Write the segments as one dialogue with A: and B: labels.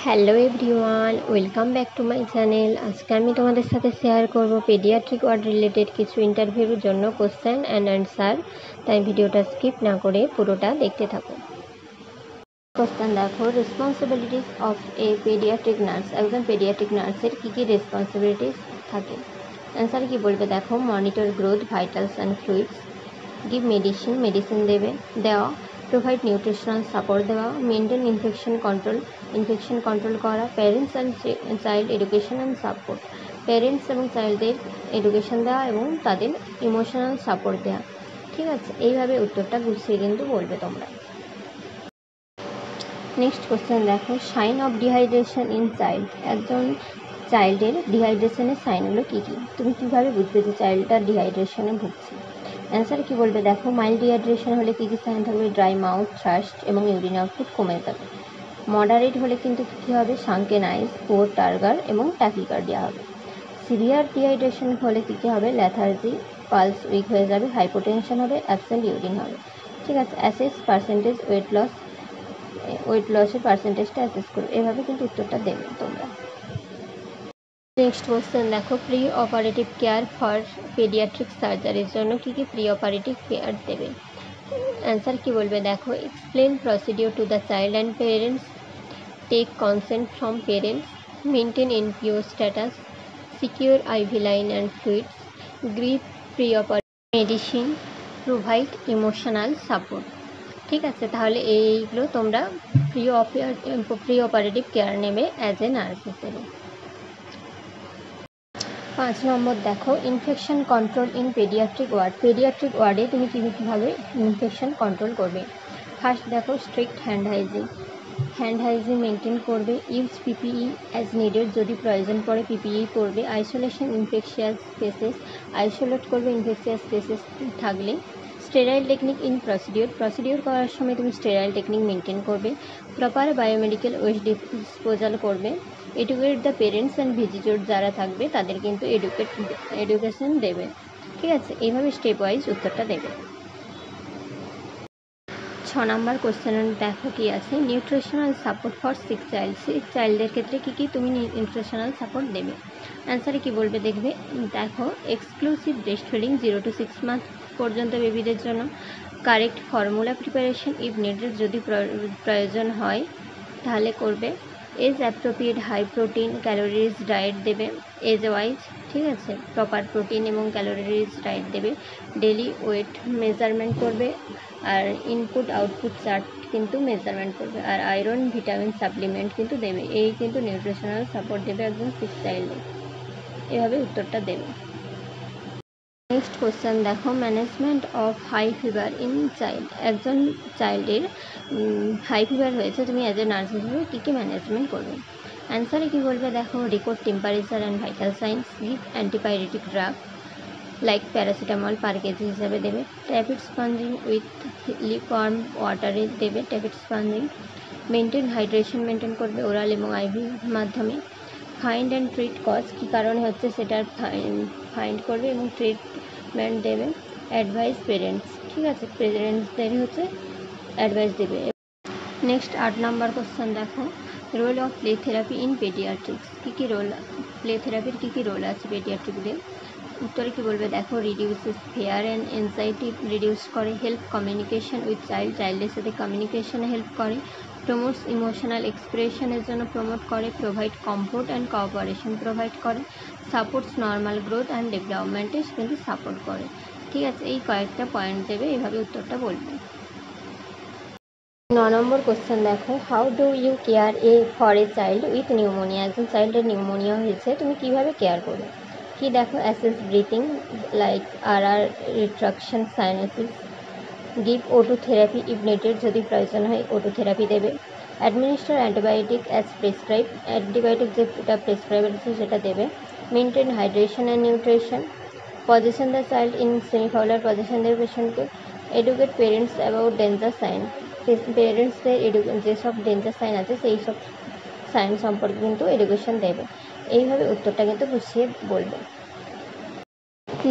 A: Hello everyone, welcome back to my channel. আজকে আমি তোমাদের সাথে শেয়ার করব পেডিয়াট্রিক ওয়ার্ড রিলেটেড কিছু ইন্টারভিউর জন্য কোশ্চেন অ্যান্ড অ্যান্সার। তাই ভিডিওটা স্কিপ না করে পুরোটা দেখতে থাকো। কোশ্চেন দেখো, responsibilities of A paediatric nurse. একজন পেডিয়াট্রিক নার্সের কী কী রেসপন্সিবিলিটিস থাকে? অ্যান্সার কি বলবে দেখো, monitor growth, vitals and fluids, give medicine দেওয়া, প্রোভাইড নিউট্রিশনাল সাপোর্ট দেওয়া, মেনটেন ইনফেকশন কন্ট্রোল করা, parents and child education and support, parents এবং চাইল্ডদের এডুকেশন দেওয়া এবং তাদের ইমোশনাল সাপোর্ট দেওয়া। ঠিক আছে, এইভাবে উত্তরটা গুছিয়ে কিন্তু বলবে তোমরা। নেক্সট কোশ্চেন দেখো, sign of dehydration in child. একজন চাইল্ডের ডিহাইড্রেশনের সাইনগুলো কী কী? তুমি কীভাবে বুঝবে যে চাইল্ডটা ডিহাইড্রেশনে ভুগছে? অ্যান্সার কি বলবে দেখো, মাইল্ড ডিহাইড্রেশন হলে কী কী সাইন থাকবে? ড্রাই মাউথ, থ্রাস্ট এবং ইউরিন আউটপুট কমে যাবে। মডারেট হলে কিন্তু কী হবে? শাঙ্কেন আইস, পোর টার্গার এবং ট্যাকিকার্ডিয়া হবে। সিভিয়ার ডিহাইড্রেশন হলে কী হবে? ল্যাথার্জি, পালস উইক হয়ে যাবে, হাইপোটেনশন হবে, অ্যাবসেন্ট ইউরিন হবে। ঠিক আছে, অ্যাসেস পার্সেন্টেজ ওয়েট লসের পার্সেন্টেজটা অ্যাসেস করবে। এভাবে কিন্তু উত্তরটা দেবে তোমরা। নেক্সট কোশ্চেন দেখো, pre operative care for paediatric সার্জারির জন্য কী কী প্রি অপারেটিভ কেয়ার দেবে? অ্যান্সার কি বলবে দেখো, explain procedure to the child and parents, take consent from parents, maintain NPO status, secure IV line and fluids, give pre operative medicine, provide emotional support. ঠিক আছে, তাহলে এইগুলো তোমরা প্রি অপারেটিভ কেয়ার নেবে অ্যাজ এ নার্স হিসেবে। 5 নম্বর দেখো, infection control in paediatric word. Paediatric ওয়ার্ডে তুমি কীভাবে ইনফেকশন কন্ট্রোল করবে? ফার্স্ট দেখো, স্ট্রিক্ট হ্যান্ড হাইজিন মেনটেন করবে, ইউজ পিপিই অ্যাজ নিডেড, যদি প্রয়োজন পড়ে পিপিই করবে, আইসোলেট করবে ইনফেকশিয়াস স্পেসেস থাকলে, স্টেরাইল টেকনিক ইন প্রসিডিওর করার সময় তুমি স্টেরাইল টেকনিক মেনটেন করবে, প্রপার বায়োমেডিক্যাল ওয়েস্ট ডিসপোজাল করবে, educate the parents and visitor যারা থাকবে তাদের কিন্তু এডুকেশন দেবে। ঠিক আছে, এইভাবে স্টেপ ওয়াইজ উত্তরটা দেবে। 6 নম্বর কোশ্চেন দেখো কি আছে, নিউট্রিশনাল সাপোর্ট ফর সিক চাইল্ডের ক্ষেত্রে কী কী তুমি নিউট্রিশনাল সাপোর্ট দেবে? অ্যান্সারে কি বলবে দেখো, exclusive breast feeding 0 to 6 month পর্যন্ত বেবিদের জন্য, correct formula preparation if needed, যদি প্রয়োজন হয় তাহলে করবে, age appropriate high protein calories diet দেবে এজ ওয়াইজ। ঠিক আছে, প্রপার প্রোটিন এবং ক্যালোরিজ ডায়েট দেবে, ডেলি ওয়েট মেজারমেন্ট করবে, আর ইনপুট আউটপুট চার্ট কিন্তু মেজারমেন্ট করবে, আর আয়রন ভিটামিন সাপ্লিমেন্ট কিন্তু দেবে। এই কিন্তু নিউট্রিশনাল সাপোর্ট দেবে একজন সিক চাইল্ডে। এভাবে উত্তরটা দেবে। নেক্সট কোশ্চেন দেখো, management of high fever in child. একজন চাইল্ডের হাই ফিভার হয়েছে, তুমি অ্যাজ এ নার্স হিসেবে কী কী ম্যানেজমেন্ট করবে? অ্যান্সারে কি বলবে দেখো, record temperature and vital science, give antipyretic drug like paracetamol per KG হিসাবে দেবে, ট্যাপিড স্পঞ্জিং উইথ লিকওয়ার্ম ওয়াটারে দেবে ট্যাপিড স্পঞ্জিং, মেনটেন হাইড্রেশন মেনটেন করবে ওরাল এবং আইভি মাধ্যমে, ফাইন্ড অ্যান্ড ট্রিট কজ, কী কারণে হচ্ছে সেটা ফাইন্ড করবে এবং ট্রিটমেন্ট দেবে, অ্যাডভাইস পেরেন্টস। ঠিক আছে, পেরেন্টসদের হচ্ছে অ্যাডভাইস দেবে। নেক্সট 8 নম্বর কোশ্চেন দেখো, role of play therapy in paediatrics. কী কী রোল, প্লে থেরাপির কী কী রোল আছে পেডিয়াট্রিকদের? উত্তরে কী বলবে দেখো, reduces fear and anxiety reduce করে, হেল্প কমিউনিকেশন উইথ চাইল্ডের সাথে কমিউনিকেশনে হেল্প করে, প্রমোটস ইমোশনাল এক্সপ্রেশনের জন্য প্রমোট করে, provide comfort and cooperation provide করে, সাপোর্টস নর্মাল গ্রোথ অ্যান্ড ডেভেলপমেন্টে কিন্তু সাপোর্ট করে। ঠিক আছে, এই কয়েকটা পয়েন্ট দেবে, এভাবে উত্তরটা বলবে। 9 নম্বর কোশ্চেন দেখো, how do you care for a child with pneumonia. একজন চাইল্ডের নিউমোনিয়া হয়েছে, তুমি কীভাবে কেয়ার করবে? কি দেখো, assess breathing like retraction cyanosis, give O two therapy if needed, যদি প্রয়োজন হয় ওটু থেরাপি দেবে, administer antibiotic as prescribe, antibiotic যেটা প্রেসক্রাইব আছে সেটা দেবে, maintain hydration and nutrition, position the child in semi Fowler position দেবে পেশেন্টকে, educate parents about danger sign, পেরেন্টসদের যেসব ডেঞ্জার সাইন আছে সেই সব সাইন সম্পর্কে কিন্তু এডুকেশন দেবে। এইভাবে উত্তরটা কিন্তু গুছিয়ে বলবে।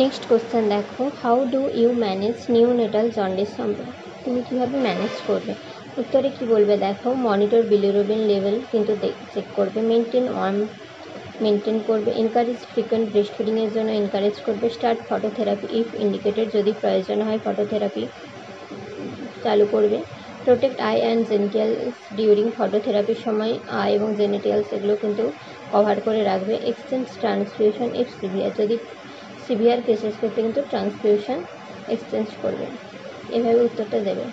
A: নেক্সট কোশ্চেন দেখো, how do you manage neonatal jaundice সম্পর্কে, তুমি কীভাবে ম্যানেজ করবে? উত্তরে কি বলবে দেখো, মনিটর বিলিরুবিন লেভেল কিন্তু চেক করবে, মেনটেন করবে, এনকারেজ ফ্রিকোয়েন্ট ব্রেস্ট ফিডিংয়ের জন্য এনকারেজ করবে, স্টার্ট ফটোথেরাপি ইফ ইন্ডিকেটেড, যদি প্রয়োজন হয় ফটোথেরাপি চালু করবে, প্রোটেক্ট আই অ্যান্ড জেনিটালস ডিউরিং ফটোথেরাপির সময় আই এবং জেনিটালস এগুলো কিন্তু কভার করে রাখবে, এক্সচেঞ্জ ট্রান্সফিউশন ইফ সিভিয়ার, যদি সিভিয়ার কেসেস ক্ষেত্রে কিন্তু ট্রান্সফিউশন এক্সচেঞ্জ করবে। এভাবে উত্তরটা দেবে।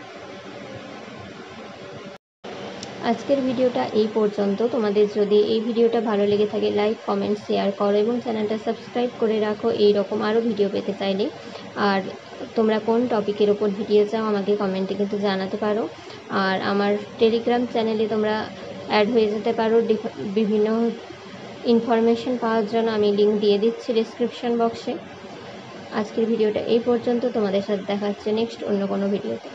A: আজকের ভিডিওটা এই পর্যন্ত। তোমাদের যদি এই ভিডিওটা ভালো লেগে থাকে লাইক কমেন্ট শেয়ার করো এবং চ্যানেলটা সাবস্ক্রাইব করে রাখো এই রকম আরও ভিডিও পেতে চাইলে। আর তোমরা কোন টপিকের ওপর ভিডিও চাও আমাকে কমেন্টে কিন্তু জানাতে পারো। আর আমার টেলিগ্রাম চ্যানেলে তোমরা অ্যাড হয়ে যেতে পারো বিভিন্ন ইনফরমেশন পাওয়ার জন্য, আমি লিঙ্ক দিয়ে দিচ্ছি ডেসক্রিপশন বক্সে। আজকের ভিডিওটা এই পর্যন্ত, তোমাদের সাথে দেখা হচ্ছে নেক্সট অন্য কোনো ভিডিওতে।